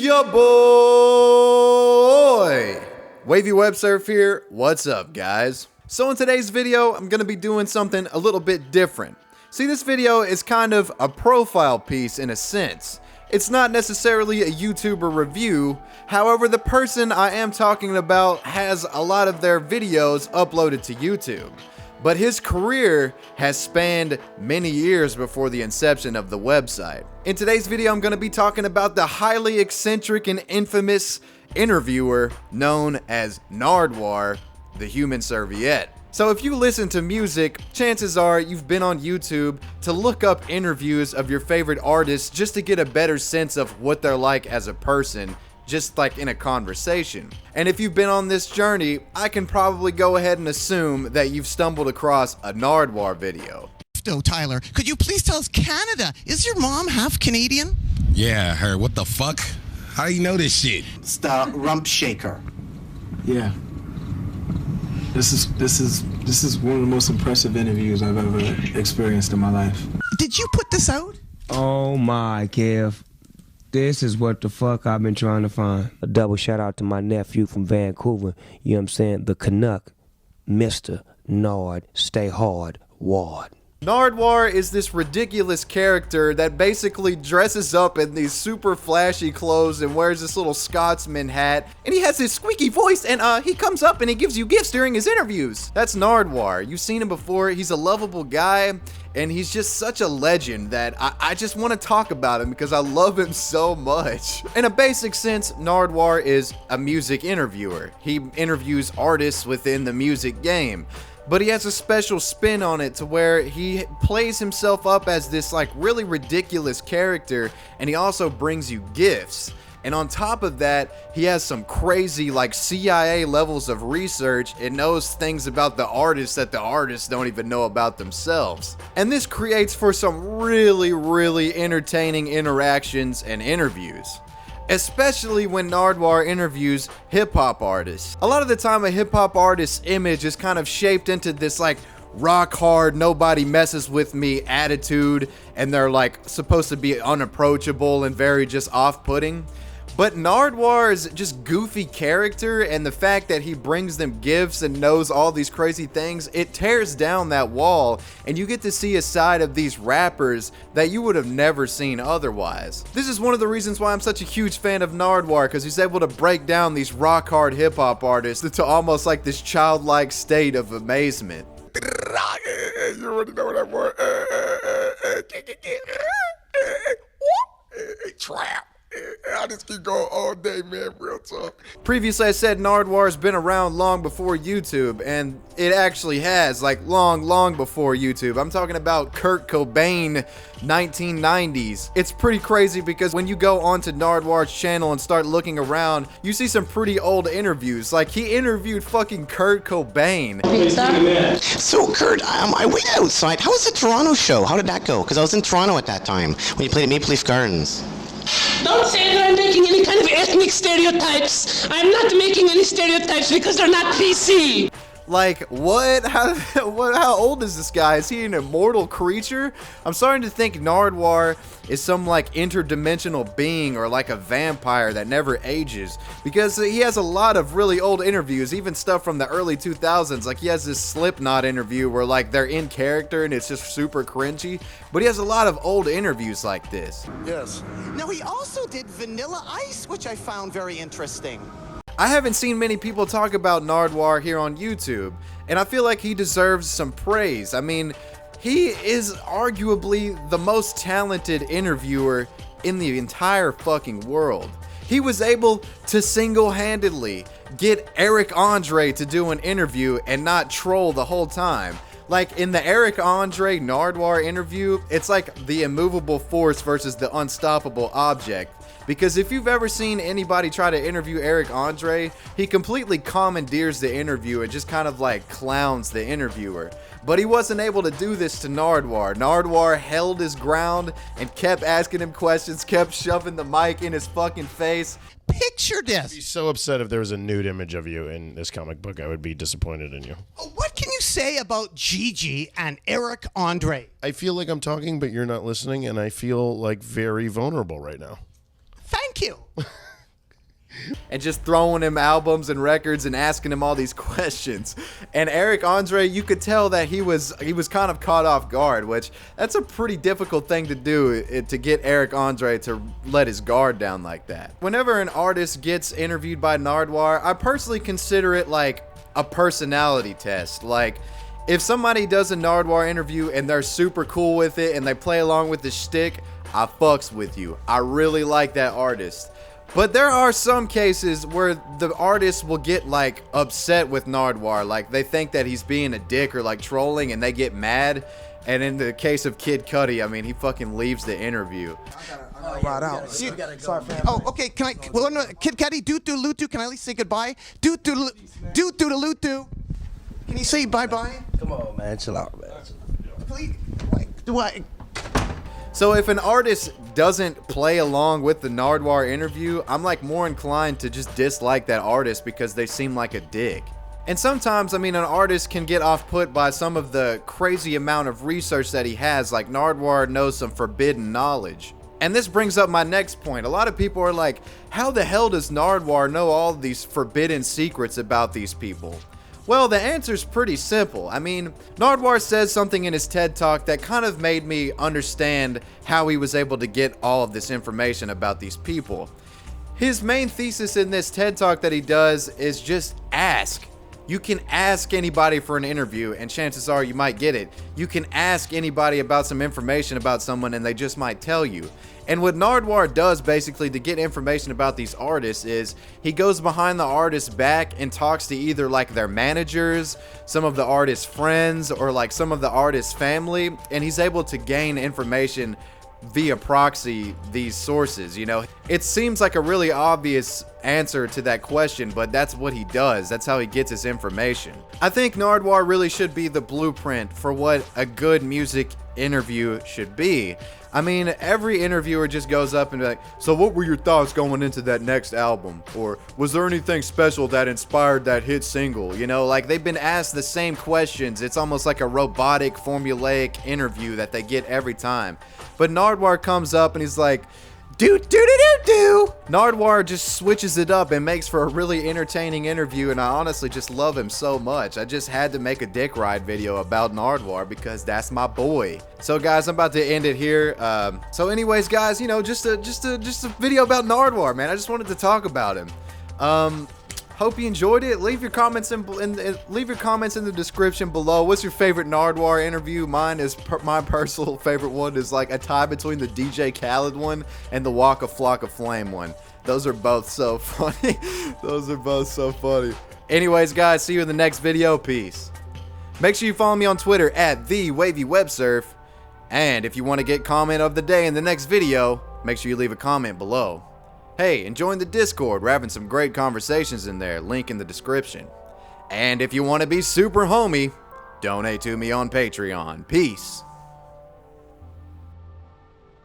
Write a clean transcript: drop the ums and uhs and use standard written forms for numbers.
your boy, Wavywebsurf here. What's up, guys? So in today's video, I'm gonna be doing something a little bit different. See, this video is kind of a profile piece in a sense. It's not necessarily a YouTuber review. However, the person I am talking about has a lot of their videos uploaded to YouTube. But his career has spanned many years before the inception of the website. In today's video, I'm going to be talking about the highly eccentric and infamous interviewer known as Nardwuar, the human serviette. So if you listen to music, chances are you've been on YouTube to look up interviews of your favorite artists just to get a better sense of what they're like as a person, just like in a conversation. And if you've been on this journey, I can probably go ahead and assume that you've stumbled across a Nardwuar video. Tyler, could you please tell us Canada? Is your mom half Canadian? Yeah, her. What the fuck? How do you know this shit? It's the rump shaker. Yeah. This is one of the most impressive interviews I've ever experienced in my life. Did you put this out? Oh my, Kev. This is what the fuck I've been trying to find. A double shout out to my nephew from Vancouver. You know what I'm saying? The Canuck, Mr. Nard, Stay Hard, Ward. Nardwuar is this ridiculous character that basically dresses up in these super flashy clothes and wears this little Scotsman hat, and he has this squeaky voice, and he comes up and he gives you gifts during his interviews. That's Nardwuar. You've seen him before. He's a lovable guy, and he's just such a legend that I just want to talk about him because I love him so much. In a basic sense, Nardwuar is a music interviewer. He interviews artists within the music game. But he has a special spin on it to where he plays himself up as this like really ridiculous character, and he also brings you gifts. And on top of that, he has some crazy like CIA levels of research and knows things about the artists that the artists don't even know about themselves. And this creates for some really entertaining interactions and interviews. Especially when Nardwuar interviews hip-hop artists. A lot of the time a hip-hop artist's image is kind of shaped into this like rock hard, nobody messes with me attitude, and they're like supposed to be unapproachable and very just off-putting. But Nardwuar's just goofy character and the fact that he brings them gifts and knows all these crazy things, it tears down that wall, and you get to see a side of these rappers that you would have never seen otherwise. This is one of the reasons why I'm such a huge fan of Nardwuar, because he's able to break down these rock hard hip hop artists into almost like this childlike state of amazement. You already know what I want. Trap. I just keep going all day, man. Real talk. Previously, I said Nardwuar's been around long before YouTube, and it actually has, like long before YouTube. I'm talking about Kurt Cobain 1990s. It's pretty crazy because when you go onto Nardwuar's channel and start looking around, you see some pretty old interviews. Like, he interviewed fucking Kurt Cobain. So, Kurt, I went outside. How was the Toronto show? How did that go? Because I was in Toronto at that time when you played at Maple Leaf Gardens. Don't say that I'm making any kind of ethnic stereotypes. I'm not making any stereotypes because they're not PC. Like, what? How old is this guy? Is he an immortal creature? I'm starting to think Nardwuar is some like interdimensional being or like a vampire that never ages, because he has a lot of really old interviews, even stuff from the early 2000s. Like, he has this Slipknot interview where like they're in character and it's just super cringy, but he has a lot of old interviews like this. Yes. Now, he also did Vanilla Ice, which I found very interesting. I haven't seen many people talk about Nardwuar here on YouTube, and I feel like he deserves some praise. I mean, he is arguably the most talented interviewer in the entire fucking world. He was able to single-handedly get Eric Andre to do an interview and not troll the whole time. Like, in the Eric Andre Nardwuar interview, it's like the immovable force versus the unstoppable object. Because if you've ever seen anybody try to interview Eric Andre, he completely commandeers the interview and just kind of like clowns the interviewer. But he wasn't able to do this to Nardwuar. Nardwuar held his ground and kept asking him questions, kept shoving the mic in his fucking face. Picture this. I'd be so upset if there was a nude image of you in this comic book. I would be disappointed in you. What can you say about Gigi and Eric Andre? I feel like I'm talking, but you're not listening, and I feel like very vulnerable right now. Thank you. and just throwing him albums and records and asking him all these questions. And Eric Andre, you could tell that he was kind of caught off guard, which that's a pretty difficult thing to do, to get Eric Andre to let his guard down like that. Whenever an artist gets interviewed by Nardwuar, I personally consider it like a personality test. Like, if somebody does a Nardwuar interview and they're super cool with it and they play along with the shtick, I fucks with you. I really like that artist. But there are some cases where the artist will get like upset with Nardwuar, like they think that he's being a dick or like trolling and they get mad. And in the case of Kid Cudi, I mean, he fucking leaves the interview. Right out. Sorry, fam. Oh, okay. Can I? Well, no, Kid Cudi, Lutu. Can I at least say goodbye? Lutu. Can you say bye-bye? Come on, man. Chill out, man. Please. Like, do I? So if an artist doesn't play along with the Nardwuar interview, I'm like more inclined to just dislike that artist because they seem like a dick. And sometimes, I mean, an artist can get off-put by some of the crazy amount of research that he has, like Nardwuar knows some forbidden knowledge. And this brings up my next point. A lot of people are like, how the hell does Nardwuar know all these forbidden secrets about these people? Well, the answer's pretty simple. I mean, Nardwuar says something in his TED Talk that kind of made me understand how he was able to get all of this information about these people. His main thesis in this TED Talk that he does is just ask. You can ask anybody for an interview and chances are you might get it. You can ask anybody about some information about someone and they just might tell you. And what Nardwuar does basically to get information about these artists is he goes behind the artist's back and talks to either like their managers, some of the artist's friends, or like some of the artist's family, and he's able to gain information via proxy these sources. You know, it seems like a really obvious answer to that question, but that's what he does. That's how he gets his information. I think Nardwuar really should be the blueprint for what a good music interview should be. I mean, every interviewer just goes up and be like, so what were your thoughts going into that next album? Or was there anything special that inspired that hit single? You know, like they've been asked the same questions. It's almost like a robotic, formulaic interview that they get every time. But Nardwuar comes up and he's like, do. Nardwuar just switches it up and makes for a really entertaining interview, and I honestly just love him so much. I just had to make a dick ride video about Nardwuar because that's my boy. So guys, I'm about to end it here. So anyways, guys, you know, just a video about Nardwuar, man. I just wanted to talk about him. Hope you enjoyed it. Leave your comments in the description below. What's your favorite Nardwuar interview? Mine is my personal favorite one is like a tie between the DJ Khaled one and the Waka Flocka Flame one. Those are both so funny. Those are both so funny. Anyways, guys, see you in the next video. Peace. Make sure you follow me on Twitter at @Wavywebsurf. And if you want to get comment of the day in the next video, make sure you leave a comment below. Hey, and join the Discord. We're having some great conversations in there. Link in the description. And if you want to be super homie, donate to me on Patreon. Peace.